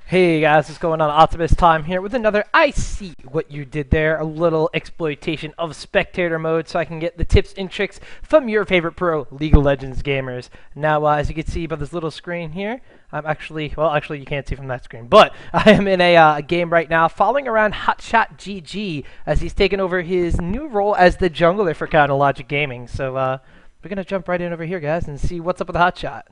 Hey guys, what's going on? Optimus Time here with another I See What You Did There, a little exploitation of spectator mode so I can get the tips and tricks from your favorite pro League of Legends gamers. Now, as you can see by this little screen here, I'm actually, well, actually you can't see from that screen, but I am in a game right now following around Hotshot GG as he's taken over his new role as the jungler for Counter Logic Gaming. So, we're going to jump right in over here, guys, and see what's up with the Hotshot.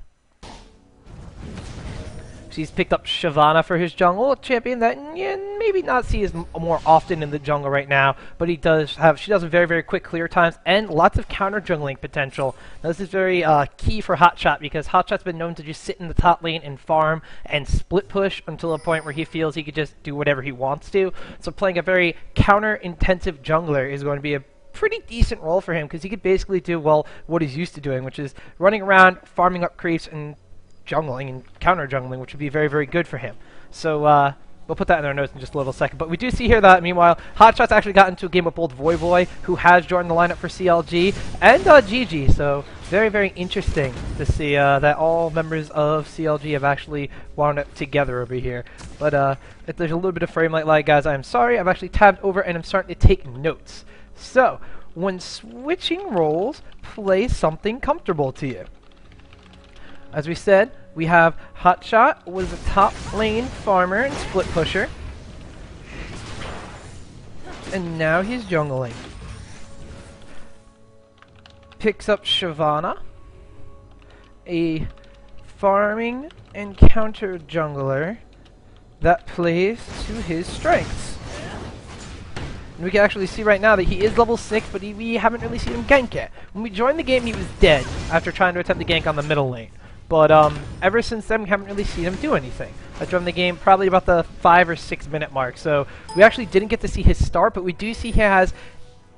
He's picked up Shyvana for his jungle, a champion that maybe not see as more often in the jungle right now, but she does have very, very quick clear times and lots of counter jungling potential. Now, this is very key for Hotshot because Hotshot's been known to just sit in the top lane and farm and split push until a point where he feels he could just do whatever he wants to. So playing a very counter-intensive jungler is going to be a pretty decent role for him because he could basically do, well, what he's used to doing, which is running around, farming up creeps, and jungling and counter jungling, which would be very, very good for him. So we'll put that in our notes in just a little second. But we do see here that, meanwhile, Hotshot's actually got into a game with both Voyboy, who has joined the lineup for CLG, and GG. So very, very interesting to see that all members of CLG have actually wound up together over here. But if there's a little bit of frame rate lag, guys, I'm sorry. I've actually tabbed over and I'm starting to take notes. So when switching roles, play something comfortable to you. As we said, we have Hotshot was a top lane farmer and split pusher. And now he's jungling. Picks up Shyvana, a farming and counter jungler that plays to his strengths. And we can actually see right now that he is level 6, but we haven't really seen him gank yet. When we joined the game, he was dead after trying to attempt to gank on the middle lane. But ever since then, we haven't really seen him do anything. I joined the game probably about the 5 or 6 minute mark, so we actually didn't get to see his start, but we do see he has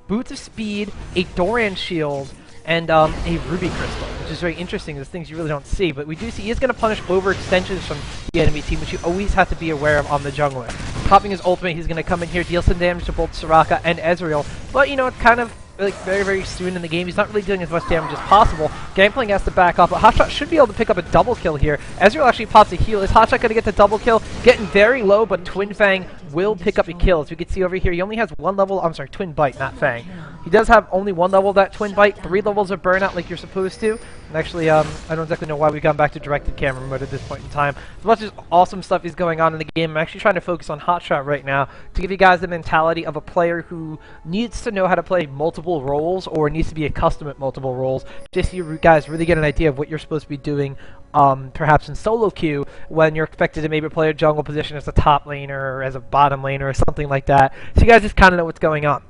Boots of Speed, a Doran Shield, and a Ruby Crystal, which is very interesting. There's things you really don't see, but we do see he is going to punish overextensions from the enemy team, which you always have to be aware of on the jungler. Popping his ultimate, he's going to come in here, deal some damage to both Soraka and Ezreal, but you know, it's kind of like very, very soon in the game. He's not really doing as much damage as possible. Gangplank has to back off, but Hotshot should be able to pick up a double kill here. Ezreal actually pops a heal. Is Hotshot going to get the double kill? Getting very low, but Twin Fang will pick up a kill. As we can see over here, he only has one level. I'm sorry, Twin Bite, not Fang. He does have only one level of that Twin Bite, 3 levels of Burnout like you're supposed to. And actually, I don't exactly know why we've gone back to directed camera mode at this point in time. As much as awesome stuff is going on in the game, I'm actually trying to focus on Hotshot right now to give you guys the mentality of a player who needs to know how to play multiple roles or needs to be accustomed at multiple roles, just so you guys really get an idea of what you're supposed to be doing perhaps in solo queue when you're expected to maybe play a jungle position as a top laner or as a bottom laner or something like that. So you guys just kind of know what's going on.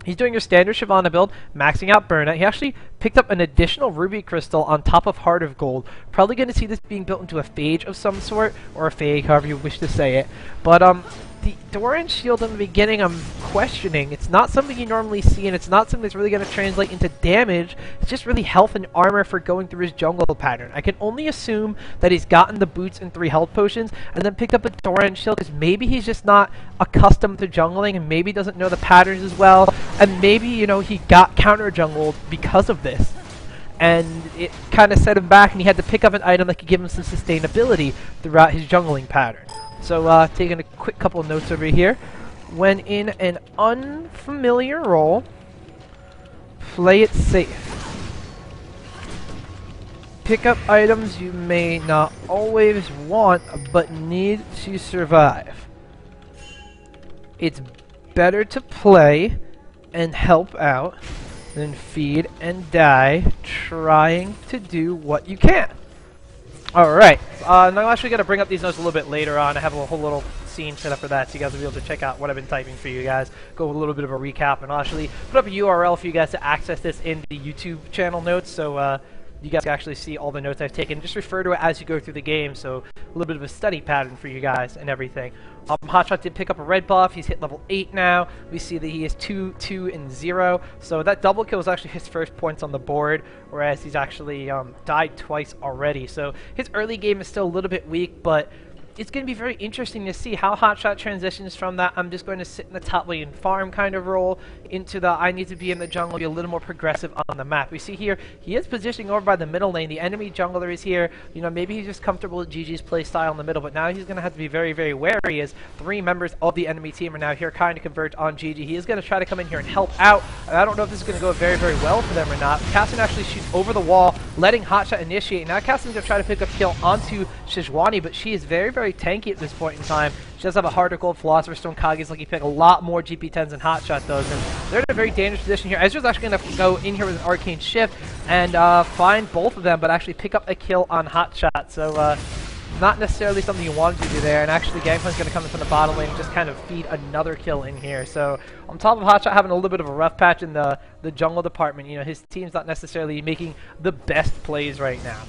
He's doing your standard Shyvana build, maxing out Burnout. He actually picked up an additional Ruby Crystal on top of Heart of Gold. Probably going to see this being built into a Phage of some sort, or a Fade, however you wish to say it. But the Doran Shield in the beginning, I'm questioning. It's not something you normally see, and it's not something that's really going to translate into damage. It's just really health and armor for going through his jungle pattern. I can only assume that he's gotten the boots and 3 health potions, and then picked up a Doran Shield, because maybe he's just not accustomed to jungling, and maybe doesn't know the patterns as well, and maybe, you know, he got counter-jungled because of this. And it kind of set him back, and he had to pick up an item that could give him some sustainability throughout his jungling pattern. So, taking a quick couple of notes over here. When in an unfamiliar role, play it safe. Pick up items you may not always want, but need to survive. It's better to play and help out than feed and die trying to do what you can. Alright, now I'm actually going to bring up these notes a little bit later on. I have a whole little scene set up for that, so you guys will be able to check out what I've been typing for you guys. Go with a little bit of a recap, and I'll actually put up a URL for you guys to access this in the YouTube channel notes, so you guys can actually see all the notes I've taken. Just refer to it as you go through the game, so a little bit of a study pattern for you guys and everything. Hotshot did pick up a red buff. He's hit level 8 now. We see that he is 2, 2, and 0. So that double kill was actually his first points on the board, whereas he's actually died twice already. So his early game is still a little bit weak, but it's going to be very interesting to see how Hotshot transitions from that I'm just going to sit in the top lane and farm kind of role into the I need to be in the jungle, be a little more progressive on the map. We see here, he is positioning over by the middle lane. The enemy jungler is here. You know, maybe he's just comfortable with GG's play style in the middle, but now he's going to have to be very, very wary as 3 members of the enemy team are now here kind of converge on GG. He is going to try to come in here and help out. And I don't know if this is going to go very, very well for them or not. Kassadin actually shoots over the wall, letting Hotshot initiate. Now Kassadin's going to try to pick up kill onto Sejuani, but she is very, very tanky at this point in time. She does have a Heart of Gold, Philosopher's Stone, Kage's Lucky Pick, a lot more GP10s than Hotshot does, and they're in a very dangerous position here. Ezreal's actually going to go in here with an Arcane Shift and find both of them, but actually pick up a kill on Hotshot, so not necessarily something you wanted to do there, and actually Gangplank's going to come in from the bottom lane and just kind of feed another kill in here. So on top of Hotshot having a little bit of a rough patch in the jungle department, you know, his team's not necessarily making the best plays right now.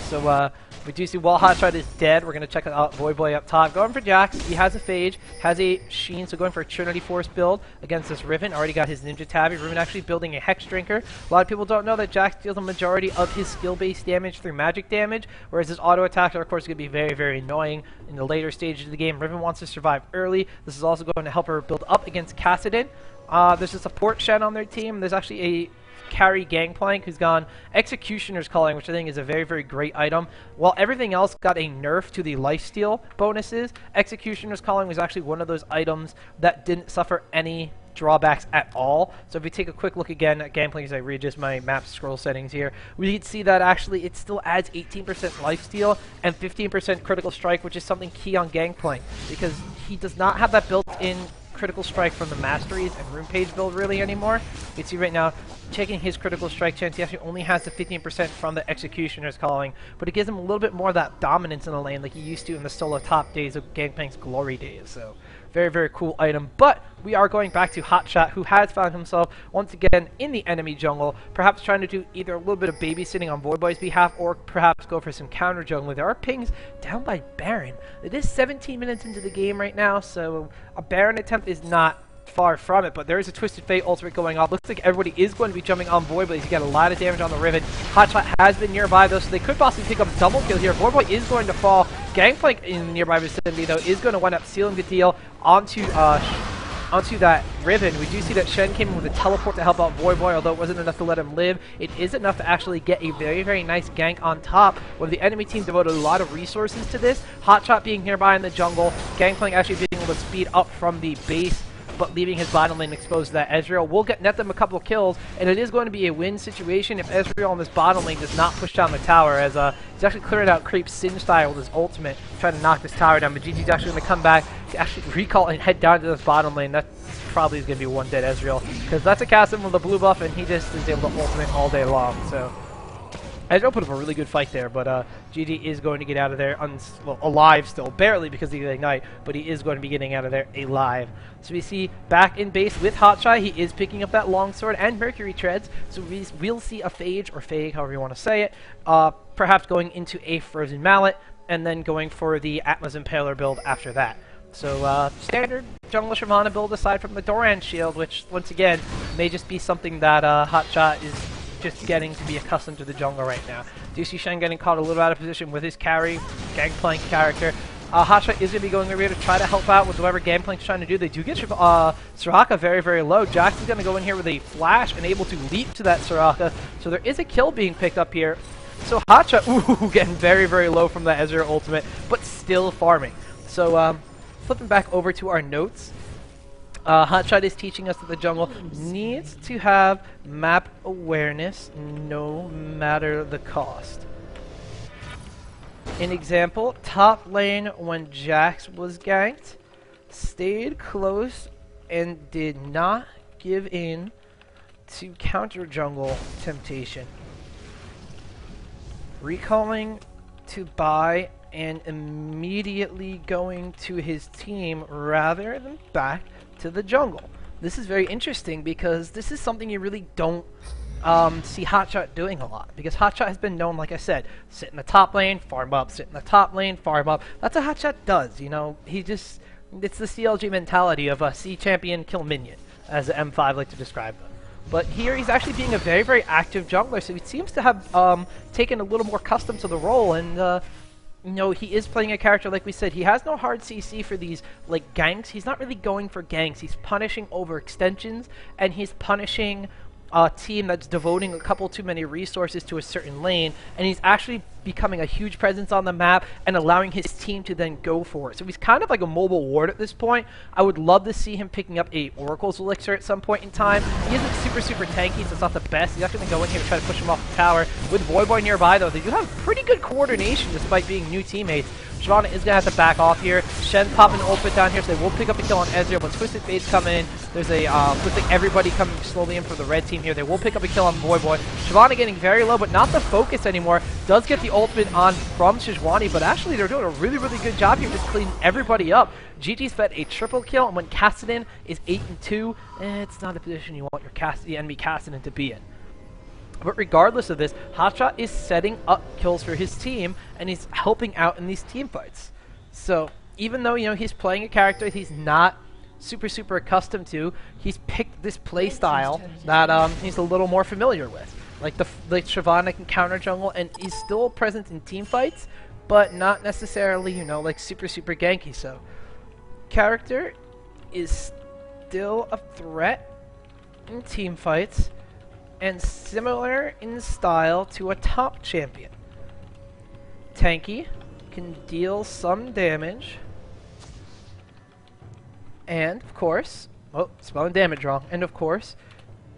So we do see while Hotshot is dead, we're going to check out Voyboy up top. Going for Jax, he has a Phage, has a Sheen, so going for a Trinity Force build against this Riven. Already got his Ninja Tabby. Riven actually building a Hex Drinker. A lot of people don't know that Jax deals a majority of his skill-based damage through magic damage, whereas his auto attacks are of course going to be very, very annoying in the later stages of the game. Riven wants to survive early. This is also going to help her build up against Kassadin. There's a support Shen on their team. There's actually a carry Gangplank who's gone Executioner's Calling, which I think is a very, very great item. While everything else got a nerf to the lifesteal bonuses, Executioner's Calling was actually one of those items that didn't suffer any drawbacks at all. So if we take a quick look again at Gangplank, as I readjust my map scroll settings here, we can see that actually it still adds 18% lifesteal and 15% critical strike, which is something key on Gangplank because he does not have that built-in critical strike from the Masteries and Rune Page build really anymore. You can see right now, checking his critical strike chance, he actually only has the 15% from the Executioner's Calling, but it gives him a little bit more of that dominance in the lane like he used to in the solo top days of Gangplank's glory days. So very, very cool item. But we are going back to Hotshot, who has found himself once again in the enemy jungle, perhaps trying to do either a little bit of babysitting on Voyboy's behalf or perhaps go for some counter jungling. There are pings down by Baron. It is 17 minutes into the game right now, so a Baron attempt is not far from it, but there is a Twisted Fate ultimate going off. Looks like everybody is going to be jumping on Voyboy. He's got a lot of damage on the Riven. Hotshot has been nearby though, so they could possibly pick up a double kill here. Voyboy is going to fall. Gangplank in the nearby vicinity though is going to wind up sealing the deal onto that Riven. We do see that Shen came in with a teleport to help out Voyboy, although it wasn't enough to let him live. It is enough to actually get a very, very nice gank on top, where the enemy team devoted a lot of resources to this. Hotshot being nearby in the jungle, Gangplank actually being able to speed up from the base, but leaving his bottom lane exposed to that. Ezreal will net them a couple of kills, and it is going to be a win situation if Ezreal on this bottom lane does not push down the tower, as he's actually clearing out creeps Sin style with his ultimate, trying to knock this tower down, but GG's actually going to come back to actually recall and head down to this bottom lane. That probably is going to be one dead Ezreal, because that's a Kassadin with a blue buff, and he just is able to ultimate all day long, so Ezreal put up a really good fight there, but GG is going to get out of there well, alive still, barely because of the Ignite, but he is going to be getting out of there alive. So we see back in base with Hotshot, he is picking up that longsword and Mercury Treads, so we'll see a Phage, or Fag, however you want to say it, perhaps going into a Frozen Mallet, and then going for the Atlas Impaler build after that. So standard jungle Shyvana build aside from the Doran shield, which once again may just be something that Hotshot is just getting to be accustomed to the jungle right now. Do you see Shen getting caught a little out of position with his carry, Gangplank character? Hotshot is going to be going over here to try to help out with whatever Gangplank's trying to do. They do get Soraka very, very low. Jax is going to go in here with a flash and able to leap to that Soraka. So there is a kill being picked up here. So Hotshot, ooh, getting very, very low from that Ezreal ultimate, but still farming. So flipping back over to our notes. Hotshot is teaching us that the jungle needs to have map awareness no matter the cost. An example, top lane when Jax was ganked, stayed close and did not give in to counter jungle temptation. Recalling to buy and immediately going to his team rather than back to the jungle. This is very interesting because this is something you really don't see Hotshot doing a lot, because Hotshot has been known, like I said, sit in the top lane, farm up, sit in the top lane, farm up. That's what Hotshot does, you know. He just, it's the CLG mentality of a C champion kill minion, as the M5 like to describe them. But here he's actually being a very, very active jungler, so he seems to have taken a little more custom to the role, and No, he is playing a character, like we said, he has no hard CC for these, like, ganks. He's not really going for ganks. He's punishing overextensions, and he's punishing a team that's devoting a couple too many resources to a certain lane, and he's actually becoming a huge presence on the map and allowing his team to then go for it. So he's kind of like a mobile ward at this point. I would love to see him picking up a Oracle's Elixir at some point in time. He isn't super tanky, so it's not the best. He's actually going to go in here and try to push him off the tower. With Voyboy nearby, though, they do have pretty good coordination despite being new teammates. Shyvana is going to have to back off here. Shen popping an ult down here, so they will pick up a kill on Ezreal, but Twisted Fate's coming in. There's a, looks like everybody coming slowly in for the red team here. They will pick up a kill on Voyboy. Shyvana getting very low, but not the focus anymore. Does get the ultimate on from Sejuani, but actually they're doing a really good job here just cleaning everybody up. GG's fed a triple kill, and when Kassadin is 8-2, it's not the position you want the enemy Kassadin to be in. But regardless of this, Hotshot is setting up kills for his team, and he's helping out in these team fights. So even though, you know, he's playing a character he's not super accustomed to, he's picked this play style that he's a little more familiar with. Like Shyvana can counter jungle, and he's still present in team fights, but not necessarily, you know, like super ganky. So character is still a threat in team fights, and similar in style to a top champion. Tanky, can deal some damage, and of course, oh, spelling damage wrong, and of course,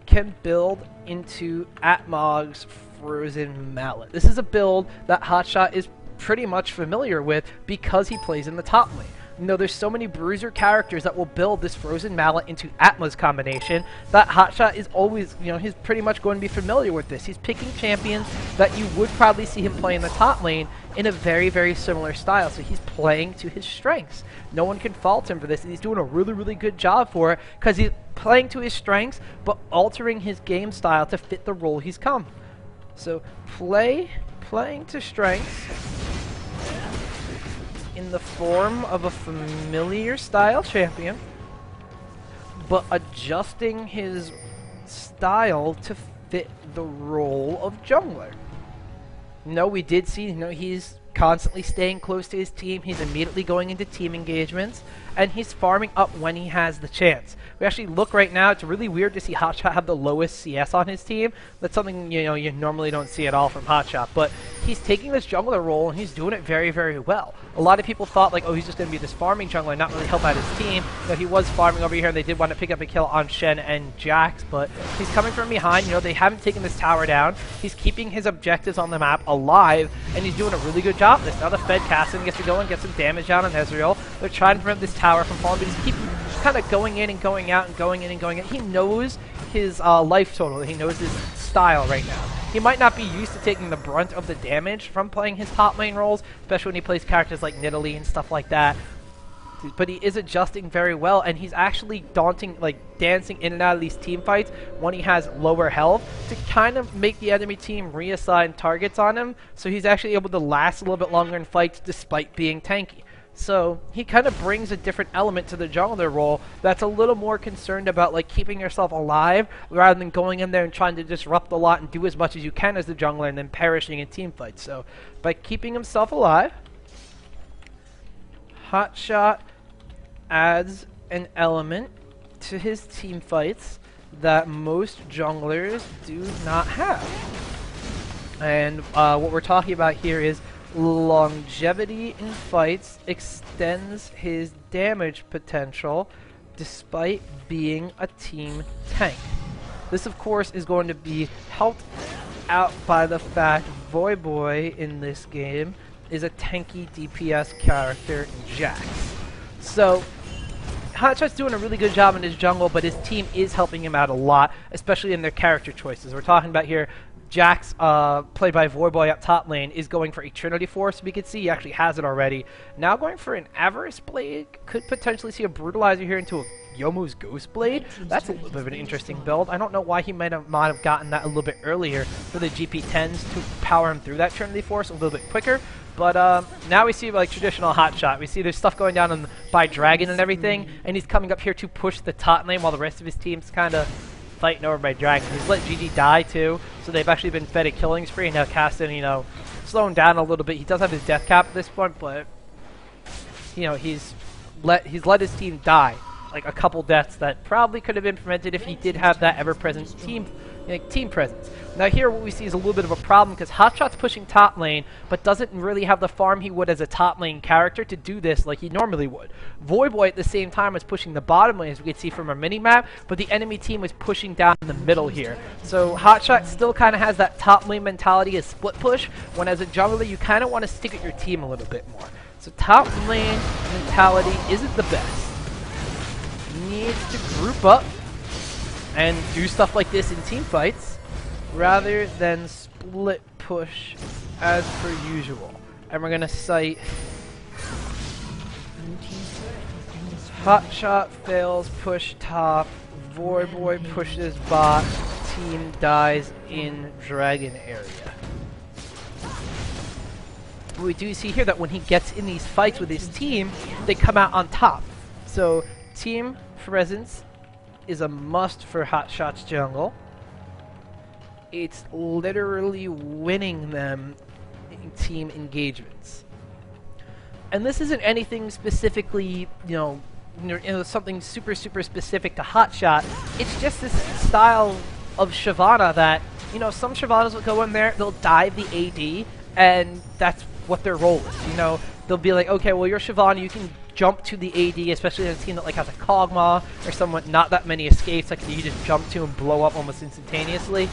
can build into Atmog's Frozen Mallet. This is a build that Hotshot is pretty much familiar with because he plays in the top lane. You know, there's so many bruiser characters that will build this Frozen Mallet into Atma's combination that Hotshot is always, you know, he's pretty much going to be familiar with this. He's picking champions that you would probably see him play in the top lane in a very similar style. So he's playing to his strengths. No one can fault him for this, and he's doing a really good job for it because he's playing to his strengths but altering his game style to fit the role he's come. So playing to strengths in the form of a familiar style champion, but adjusting his style to fit the role of jungler. No, we did see, you know, he's constantly staying close to his team, he's immediately going into team engagements, and he's farming up when he has the chance. We actually look right now, it's really weird to see Hotshot have the lowest CS on his team. That's something, you know, you normally don't see at all from Hotshot, but he's taking this jungler role and he's doing it very well. A lot of people thought like, oh, he's just going to be this farming jungler and not really help out his team. You know, he was farming over here and they did want to pick up a kill on Shen and Jax, but he's coming from behind. You know, they haven't taken this tower down. He's keeping his objectives on the map alive, and he's doing a really good job of this. Now the Fed Kassadin gets to go and get some damage down on Ezreal. They're trying to prevent this tower from falling, but he's keeping kind of going in and going out and going in and going in. He knows his life total. He knows his style right now. He might not be used to taking the brunt of the damage from playing his top lane roles, especially when he plays characters like Nidalee and stuff like that. But he is adjusting very well, and he's actually dancing in and out of these team fights when he has lower health to kind of make the enemy team reassign targets on him, so he's actually able to last a little bit longer in fights despite being tanky. So he kind of brings a different element to the jungler role that's a little more concerned about like keeping yourself alive rather than going in there and trying to disrupt a lot and do as much as you can as the jungler and then perishing in team fights. So by keeping himself alive, Hotshot adds an element to his team fights that most junglers do not have. And what we're talking about here is longevity in fights extends his damage potential despite being a team tank. This of course is going to be helped out by the fact Voyboy in this game is a tanky DPS character in Jax. So Hotshot's doing a really good job in his jungle, but his team is helping him out a lot, especially in their character choices. We're talking about here Jax, played by Voyboy up top lane, is going for Eternity Force. We can see he actually has it already. Now going for an Avarice Blade, could potentially see a Brutalizer here into a Youmuu's Ghost Blade. That's a little bit of an interesting build. I don't know why he might have gotten that a little bit earlier for the GP10s to power him through that Eternity Force a little bit quicker. But now we see like traditional Hotshot. We see there's stuff going down by Dragon and everything, and he's coming up here to push the top lane while the rest of his team's kind of fighting over by Dragon. He's let GG die too, so they've actually been fed a killing spree, and now Kassadin, you know, slowing down a little bit. He does have his death cap at this point, but you know, he's let his team die. Like a couple deaths that probably could have been prevented if he did have that ever-present team presence. Now here what we see is a little bit of a problem because Hotshot's pushing top lane, but doesn't really have the farm he would as a top lane character to do this like he normally would. Voyboy at the same time was pushing the bottom lane, as we can see from our mini-map, but the enemy team was pushing down in the middle here. So Hotshot still kind of has that top lane mentality as split push, when as a jungler you kind of want to stick at your team a little bit more. So top lane mentality isn't the best. Needs to group up and do stuff like this in team fights rather than split push as per usual. And we're gonna cite Hotshot fails push top, Voyboy pushes bot, team dies in dragon area. We do see here that when he gets in these fights with his team, they come out on top. So team presence is a must for Hotshot's jungle. It's literally winning them in team engagements. And this isn't anything specifically, you know, something super specific to Hotshot. It's just this style of Shyvana that, you know, some Shyvanas will go in there, they'll dive the AD, and that's what their role is. You know, they'll be like, okay, well, you're Shyvana, you can jump to the AD, especially in a team that like has a Kog'Maw or someone not that many escapes, like you just jump to and blow up almost instantaneously.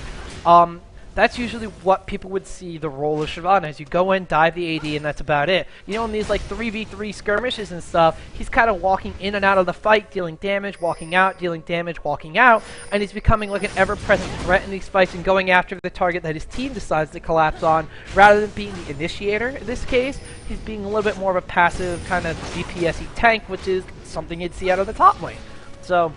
That's usually what people would see the role of Shyvana as. You go in, dive the AD, and that's about it. You know, in these like 3v3 skirmishes and stuff, he's kind of walking in and out of the fight, dealing damage, walking out, dealing damage, walking out, and he's becoming like an ever-present threat in these fights and going after the target that his team decides to collapse on, rather than being the initiator. In this case, he's being a little bit more of a passive kind of DPS-y tank, which is something you'd see out of the top lane. So,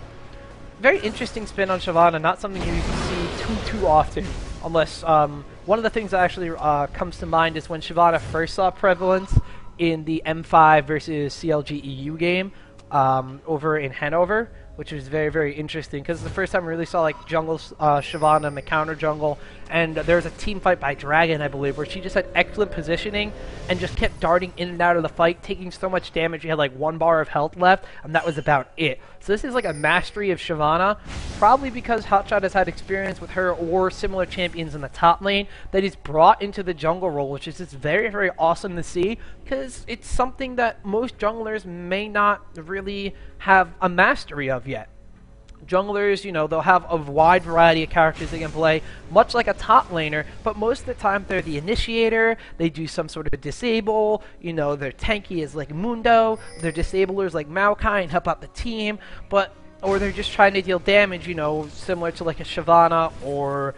very interesting spin on Shyvana, not something you can see too often. Unless, one of the things that actually comes to mind is when Shyvana first saw prevalence in the M5 versus CLG EU game over in Hanover, which was very interesting because the first time we really saw like jungle Shyvana, counter jungle, and there was a team fight by Dragon, I believe, where she just had excellent positioning and just kept darting in and out of the fight, taking so much damage. She had like 1 bar of health left, and that was about it. So this is like a mastery of Shyvana, probably because Hotshot has had experience with her or similar champions in the top lane that he's brought into the jungle role, which is just very awesome to see because it's something that most junglers may not really have a mastery of yet. Junglers, you know, they'll have a wide variety of characters they can play, much like a top laner, but most of the time they're the initiator, they do some sort of disable, you know, they're tanky as like Mundo, they're disablers like Maokai and help out the team, or they're just trying to deal damage, you know, similar to like a Shyvana or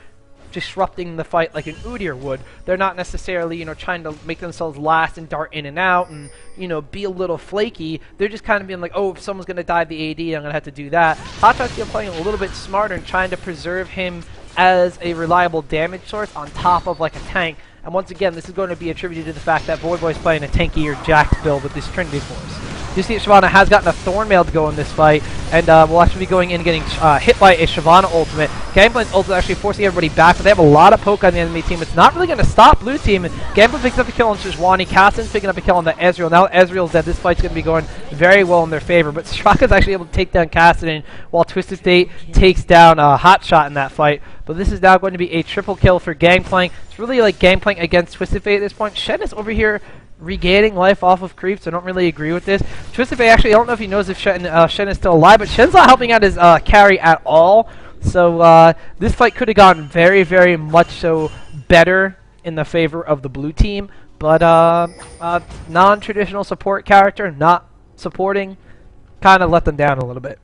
disrupting the fight like an Udyr would. They're not necessarily, you know, trying to make themselves last and dart in and out and, you know, be a little flaky. They're just kind of being like, oh, if someone's going to dive the AD, I'm going to have to do that. Hotshot's playing a little bit smarter and trying to preserve him as a reliable damage source on top of like a tank. And once again, this is going to be attributed to the fact that Voyboy's playing a tankier Jax build with this Trinity Force. You see that Shyvana has gotten a Thornmail to go in this fight, and we'll actually be going in and getting hit by a Shyvana ultimate. Gangplank's ult is actually forcing everybody back, but they have a lot of poke on the enemy team. It's not really going to stop blue team. Gangplank picks up a kill on Sejuani. Kassadin's picking up a kill on the Ezreal. Now Ezreal's dead. This fight's going to be going very well in their favor, but Straka's actually able to take down Kassadin while Twisted Fate takes down Hotshot in that fight. But this is now going to be a triple kill for Gangplank. It's really like Gangplank against Twisted Fate at this point. Shen is over here regaining life off of creeps. I don't really agree with this. Twisted Fate, actually, I don't know if he knows if Shen is still alive, but Shen's not helping out his carry at all. So this fight could have gone very much so better in the favor of the blue team. But non-traditional support character, not supporting, kind of let them down a little bit.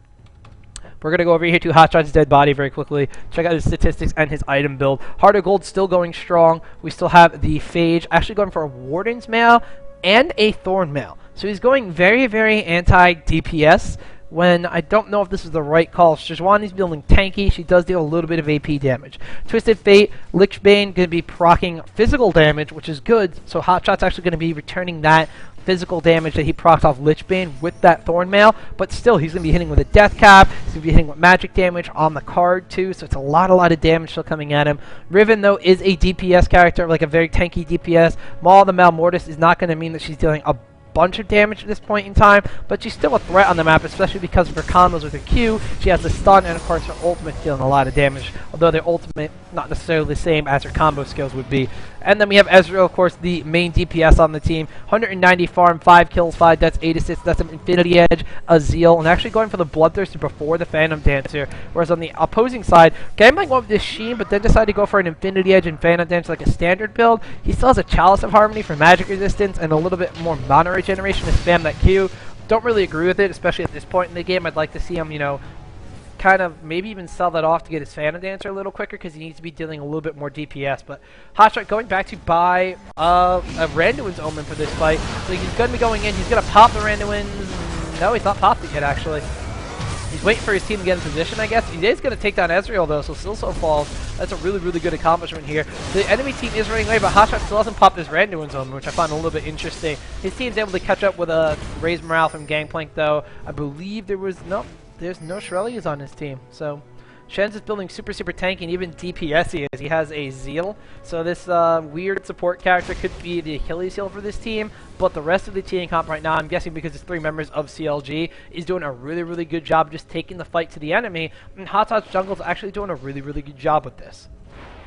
We're going to go over here to Hotshot's dead body very quickly. Check out his statistics and his item build. Heart of Gold still going strong. We still have the Phage actually going for a Warden's Mail and a Thorn Mail. So he's going very anti-DPS when I don't know if this is the right call. Sejuani's building tanky. She does deal a little bit of AP damage. Twisted Fate, Lich Bane going to be proccing physical damage, which is good. So Hotshot's actually going to be returning that physical damage that he procs off Lichbane with that Thornmail, but still he's going to be hitting with a Death Cap, he's going to be hitting with magic damage on the card too, so it's a lot of damage still coming at him. Riven though is a DPS character, like a very tanky DPS. Maul the Malmortis is not going to mean that she's dealing a bunch of damage at this point in time, but she's still a threat on the map, especially because of her combos with her Q. She has the stun, and of course her ultimate dealing a lot of damage, although their ultimate not necessarily the same as her combo skills would be. And then we have Ezreal, of course, the main DPS on the team. 190 farm, 5 kills, 5 deaths, 8 assists. That's an Infinity Edge, a Zeal, and actually going for the Bloodthirster before the Phantom Dancer. Whereas on the opposing side, Gangplank went with this Sheen, but then decided to go for an Infinity Edge and Phantom Dancer like a standard build. He still has a Chalice of Harmony for magic resistance and a little bit more mana regeneration to spam that Q. Don't really agree with it, especially at this point in the game. I'd like to see him, you know, kind of maybe even sell that off to get his Phantom Dancer a little quicker because he needs to be dealing a little bit more DPS. But Hotshot going back to buy a Randuin's Omen for this fight. So he's going to be going in. He's going to pop the Randuin's. No, he's not popped it yet, actually. He's waiting for his team to get in position, I guess. He is going to take down Ezreal, though, so Silso falls. That's a really good accomplishment here. The enemy team is running away, but Hotshot still hasn't popped his Randuin's Omen, which I find a little bit interesting. His team's able to catch up with a raised morale from Gangplank, though. I believe there was... Nope. There's no Shurelya's on his team, so Shen's is building super tanky, and even DPS he is. He has a Zeal, so this weird support character could be the Achilles heel for this team, but the rest of the team comp right now, I'm guessing because it's 3 members of CLG, is doing a really good job just taking the fight to the enemy, and Hotshot's jungle's actually doing a really good job with this.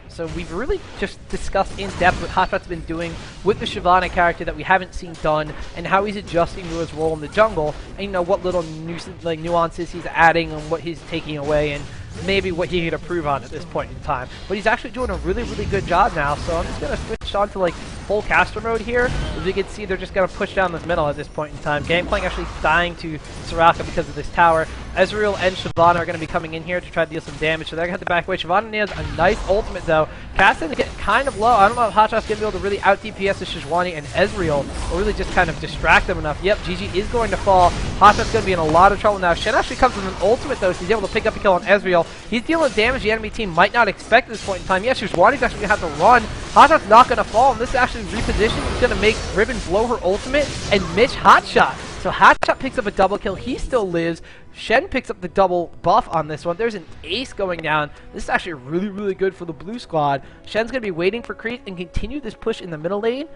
So we've really just discussed in depth what Hotshot's been doing with the Shyvana character that we haven't seen done, and how he's adjusting to his role in the jungle, and you know what little nuances he's adding and what he's taking away, and maybe what he could improve on at this point in time. But he's actually doing a really good job now, so I'm just going to switch on to like full caster mode here. As you can see, they're just going to push down this middle at this point in time. Gangplank actually dying to Soraka because of this tower. Ezreal and Shyvana are going to be coming in here to try to deal some damage, so they're going to have to back away. Shyvana nails a nice ultimate, though. Casting is getting kind of low. I don't know if Hotshot's going to be able to really out-DPS the Sejuani and Ezreal, or really just kind of distract them enough. Yep, GG is going to fall. Hotshot's going to be in a lot of trouble now. Shen actually comes with an ultimate, though, so he's able to pick up a kill on Ezreal. He's dealing damage the enemy team might not expect at this point in time. Yes, Sejuani's actually going to have to run. Hotshot's not going to fall, and this actually reposition is going to make Riven blow her ultimate and miss Hotshot. So Hotshot picks up a double kill. He still lives. Shen picks up the double buff on this one. There's an ace going down. This is actually really good for the blue squad. Shen's going to be waiting for creep and continue this push in the middle lane.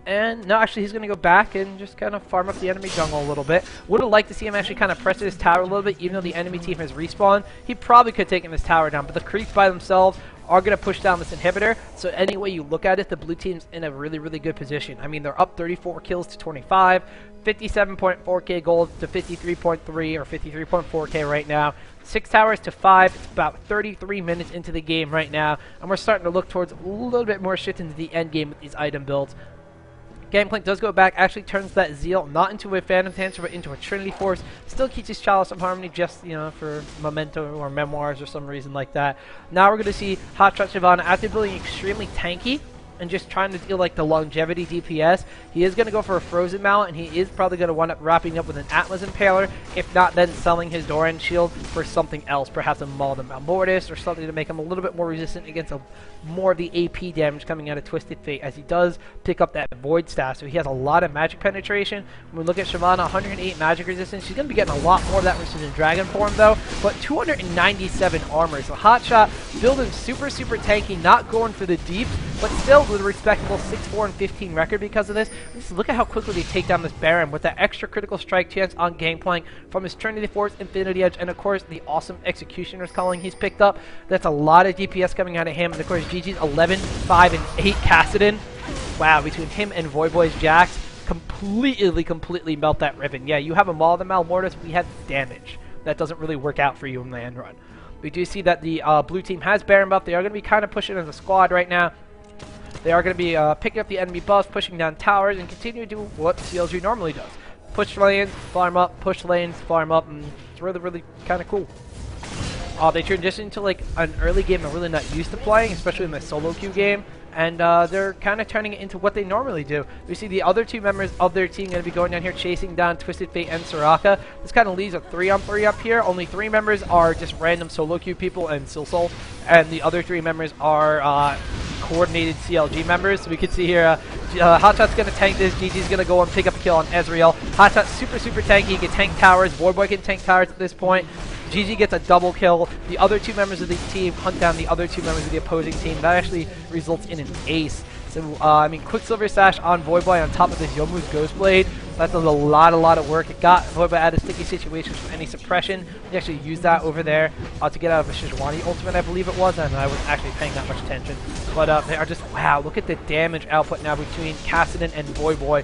And no, actually, he's going to go back and just kind of farm up the enemy jungle a little bit. Would have liked to see him actually kind of press this tower a little bit, even though the enemy team has respawned. He probably could have taken this tower down, but the creeps by themselves are going to push down this inhibitor. So any way you look at it, the blue team's in a really good position. I mean, they're up 34 kills to 25, 57.4k gold to 53.3 or 53.4k right now. 6 towers to 5. It's about 33 minutes into the game right now, and we're starting to look towards a little bit more shit into the end game with these item builds. Gangplank does go back, actually turns that Zeal not into a Phantom Dancer, but into a Trinity Force. Still keeps his Chalice of Harmony just, you know, for memento or memoirs or some reason like that. Now we're going to see Hotshot Shyvana, after building extremely tanky and just trying to deal like the longevity DPS, he is going to go for a Frozen Mallet, and he is probably going to wind up wrapping up with an Atlas Impaler, if not then selling his Doran Shield for something else, perhaps a Maul the Malmortis or something to make him a little bit more resistant against more of the AP damage coming out of Twisted Fate, as he does pick up that Void Staff, so he has a lot of magic penetration. When we look at Shyvana, 108 magic resistance. She's going to be getting a lot more of that versus in Dragon form, though, but 297 armor. So Hotshot building super tanky, not going for the deep, but still with a respectable 6-4 and 15 record because of this. Just look at how quickly they take down this Baron with that extra critical strike chance on Gangplank from his Trinity Force, Infinity Edge, and of course the awesome Executioner's Calling he's picked up. That's a lot of DPS coming out of him, and of course GG's 11, 5, and 8 Kassadin. Wow, between him and Voyboy's Jax, completely melt that Riven. Yeah, you have a Maul the Malmortis, we have damage. That doesn't really work out for you in the end run. We do see that the blue team has Baron buff. They are going to be kind of pushing as a squad right now. They are going to be picking up the enemy buffs, pushing down towers, and continue to do what CLG normally does. Push lanes, farm up, push lanes, farm up, and it's really kind of cool. They transitioned to like an early game they're really not used to playing, especially in the solo queue game, and they're kind of turning it into what they normally do. We see the other 2 members of their team going to be going down here chasing down Twisted Fate and Soraka. This kind of leaves a 3-on-3 up here. Only 3 members are just random solo queue people and Silsol, and the other 3 members are coordinated CLG members. So we can see here Hotshot's going to tank this, GG's going to go and pick up kill on Ezreal. Hotshot super tanky. He can tank towers. Voyboy can tank towers at this point. GG gets a double kill. The other two members of the team hunt down the other two members of the opposing team. That actually results in an ace. So, I mean, Quicksilver Sash on Voyboy on top of this Youmuu's Ghostblade. That does a lot of work. It got Voyboy out of sticky situations from any suppression. He actually used that over there to get out of a Sejuani ultimate, I believe it was, and I wasn't actually paying that much attention. But they are just, wow, look at the damage output now between Kassadin and Voyboy.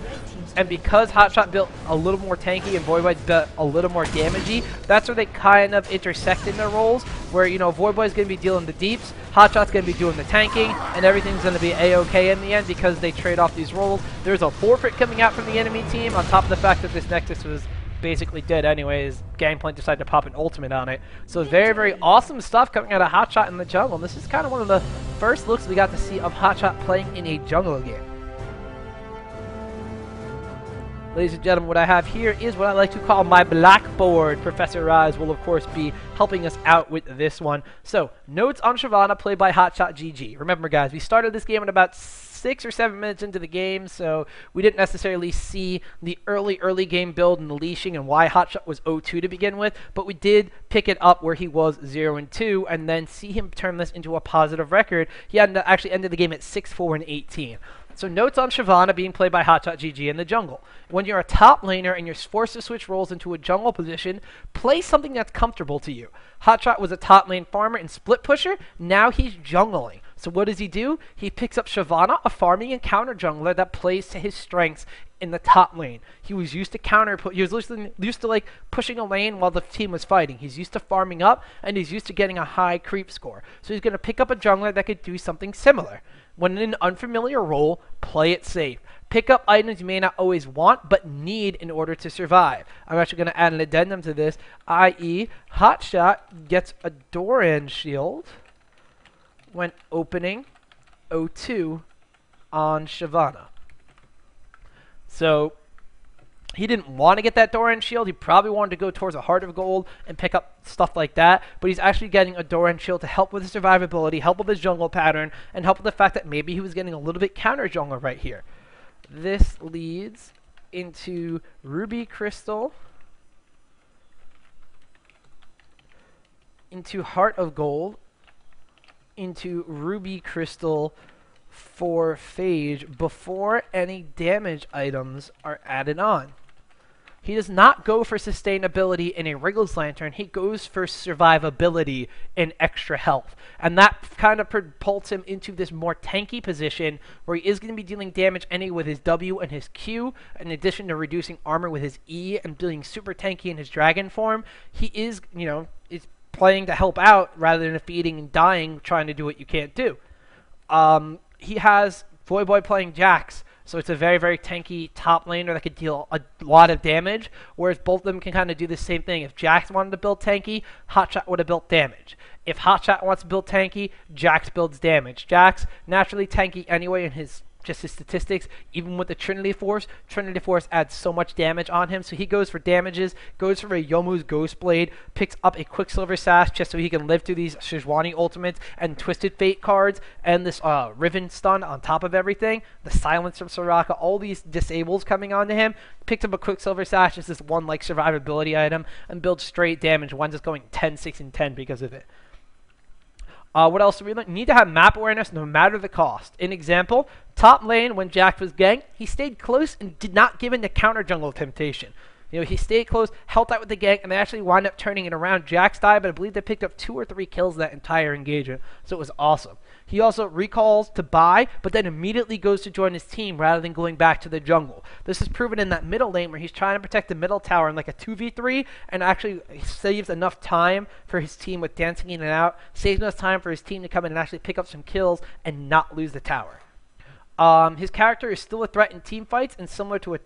And because Hotshot built a little more tanky and Voyboy built a little more damagey, that's where they kind of intersect in their roles, where, you know, Voyboy's going to be dealing the deeps, Hotshot's going to be doing the tanking, and everything's going to be a-okay in the end because they trade off these roles. There's a forfeit coming out from the enemy team, on top of the fact that this Nexus was basically dead anyways. Gangplank decided to pop an ultimate on it. So very awesome stuff coming out of Hotshot in the jungle. And this is kind of one of the first looks we got to see of Hotshot playing in a jungle game. Ladies and gentlemen, what I have here is what I like to call my blackboard. Professor Rise will, of course, be helping us out with this one. So, notes on Shyvana, played by Hotshot GG. Remember, guys, we started this game at about 6 or 7 minutes into the game, so we didn't necessarily see the early game build and the leashing and why Hotshot was 0-2 to begin with, but we did pick it up where he was 0-2 and then see him turn this into a positive record. He actually ended the game at 6-4-18. So notes on Shyvana being played by Hotshot GG in the jungle. When you're a top laner and you're forced to switch roles into a jungle position, play something that's comfortable to you. Hotshot was a top lane farmer and split pusher. Now he's jungling. So what does he do? He picks up Shyvana, a farming and counter jungler that plays to his strengths in the top lane. He was used to he was used to like pushing a lane while the team was fighting. He's used to farming up and he's used to getting a high creep score. So he's going to pick up a jungler that could do something similar. When in an unfamiliar role, play it safe. Pick up items you may not always want, but need in order to survive. I'm actually going to add an addendum to this, i.e. Hotshot gets a Doran shield when opening 0-2 on Shyvana. So, he didn't want to get that Doran shield. He probably wanted to go towards a Heart of Gold and pick up stuff like that. But he's actually getting a Doran shield to help with his survivability, help with his jungle pattern, and help with the fact that maybe he was getting a little bit counter jungle right here. This leads into Ruby Crystal, into Heart of Gold, into Ruby Crystal for Phage before any damage items are added on. He does not go for sustainability in a Wriggles Lantern. He goes for survivability and extra health. And that kind of propulses him into this more tanky position where he is going to be dealing damage anyway with his W and his Q, in addition to reducing armor with his E and being super tanky in his dragon form. He is, you know, is playing to help out rather than defeating and dying trying to do what you can't do. He has Voyboy playing Jax. So it's a very tanky top laner that could deal a lot of damage, whereas both of them can kind of do the same thing. If Jax wanted to build tanky, Hotshot would have built damage. If Hotshot wants to build tanky, Jax builds damage. Jax, naturally tanky anyway in his statistics, even with the Trinity Force adds so much damage on him, so he goes for damages, goes for a Youmuu's Ghostblade, picks up a Quicksilver Sash just so he can live through these Sejuani ultimates and Twisted Fate cards, and this Riven stun on top of everything, the silence from Soraka, all these disables coming onto him, picks up a Quicksilver Sash as this one like survivability item, and builds straight damage, winds up going 10, 6, and 10 because of it. What else do we need to have map awareness no matter the cost. An example, top lane when Jax was ganked, he stayed close and did not give in to counter jungle temptation. You know, he stayed close, helped out with the gank, and they actually wound up turning it around. Jax died, but I believe they picked up 2 or 3 kills that entire engagement, so it was awesome. He also recalls to buy, but then immediately goes to join his team rather than going back to the jungle. This is proven in that middle lane where he's trying to protect the middle tower in like a 2v3, and actually saves enough time for his team with dancing in and out, saves enough time for his team to come in and actually pick up some kills and not lose the tower. His character is still a threat in team fights and similar to a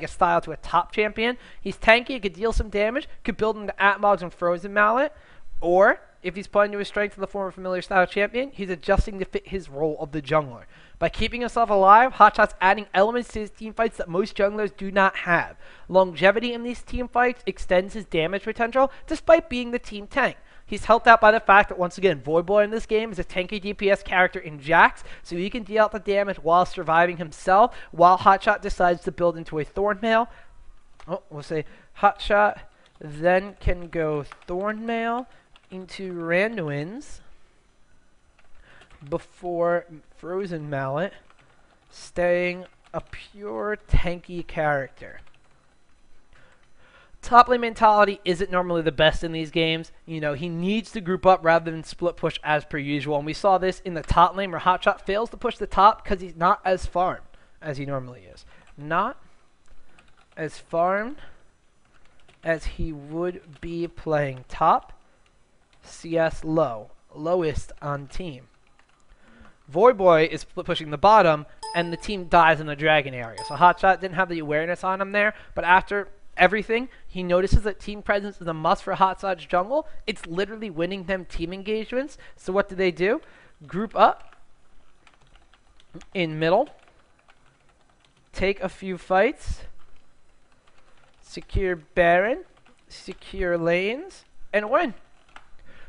style to a top champion. He's tanky, could deal some damage, could build into Atmogs and Frozen Mallet, or if he's playing to his strength in the form of familiar style champion, he's adjusting to fit his role of the jungler. By keeping himself alive, Hotshot's adding elements to his team fights that most junglers do not have. Longevity in these team fights extends his damage potential despite being the team tank. He's helped out by the fact that, once again, Void Boy in this game is a tanky DPS character in Jax, so he can deal out the damage while surviving himself, while Hotshot decides to build into a Thornmail. Oh, we'll say Hotshot then can go Thornmail into Randuin's before Frozen Mallet, staying a pure tanky character. Top lane mentality isn't normally the best in these games. You know, he needs to group up rather than split push as per usual. And we saw this in the top lane where Hotshot fails to push the top because he's not as farmed as he normally is. Not as farmed as he would be playing top. CS low. Lowest on team. Void Boy is split pushing the bottom, and the team dies in the dragon area. So Hotshot didn't have the awareness on him there, but after everything, he notices that team presence is a must for Hotshot's jungle. It's literally winning them team engagements. So what do? Group up in middle, take a few fights, secure Baron, secure lanes, and win.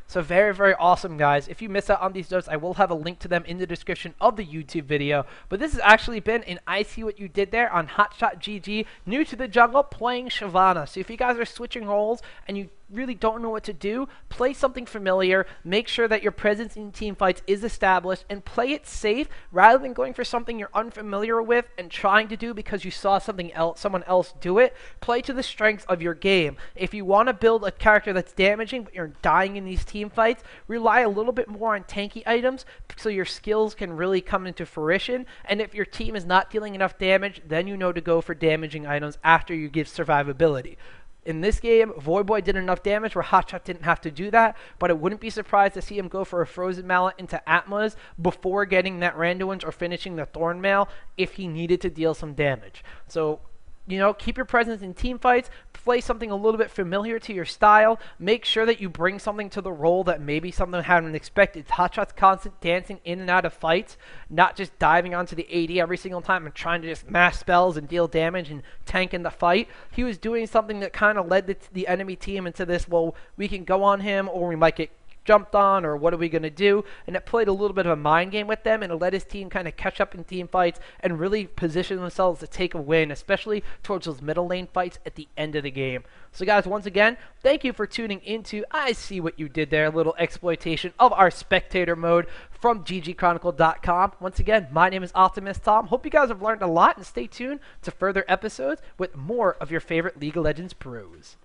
So very, very awesome, guys. If you miss out on these notes, I will have a link to them in the description of the YouTube video. But this has actually been an I See What You Did There on Hotshot GG, new to the jungle, playing Shyvana. So if you guys are switching roles and you really don't know what to do, play something familiar, make sure that your presence in team fights is established, and play it safe rather than going for something you're unfamiliar with and trying to do because you saw someone else do it. Play to the strengths of your game. If you want to build a character that's damaging but you're dying in these team fights, rely a little bit more on tanky items so your skills can really come into fruition. And if your team is not dealing enough damage, then you know to go for damaging items after you give survivability. In this game, Void Boy did enough damage where Hotshot didn't have to do that, but I wouldn't be surprised to see him go for a Frozen Mallet into Atma's before getting that Randuin's or finishing the Thornmail if he needed to deal some damage. So, you know, keep your presence in team fights, play something a little bit familiar to your style, make sure that you bring something to the role that maybe someone hadn't expected. Hotshot's constant dancing in and out of fights, not just diving onto the AD every single time and trying to just mash spells and deal damage and tank in the fight. He was doing something that kind of led the enemy team into this, well, we can go on him or we might get jumped on, or what are we going to do? And it played a little bit of a mind game with them, and it let his team kind of catch up in team fights and really position themselves to take a win, especially towards those middle lane fights at the end of the game. So guys, once again, thank you for tuning into I See What You Did There, a little exploitation of our spectator mode from ggchronicle.com. Once again, my name is Optimus Tom. Hope you guys have learned a lot, and stay tuned to further episodes with more of your favorite League of Legends pros.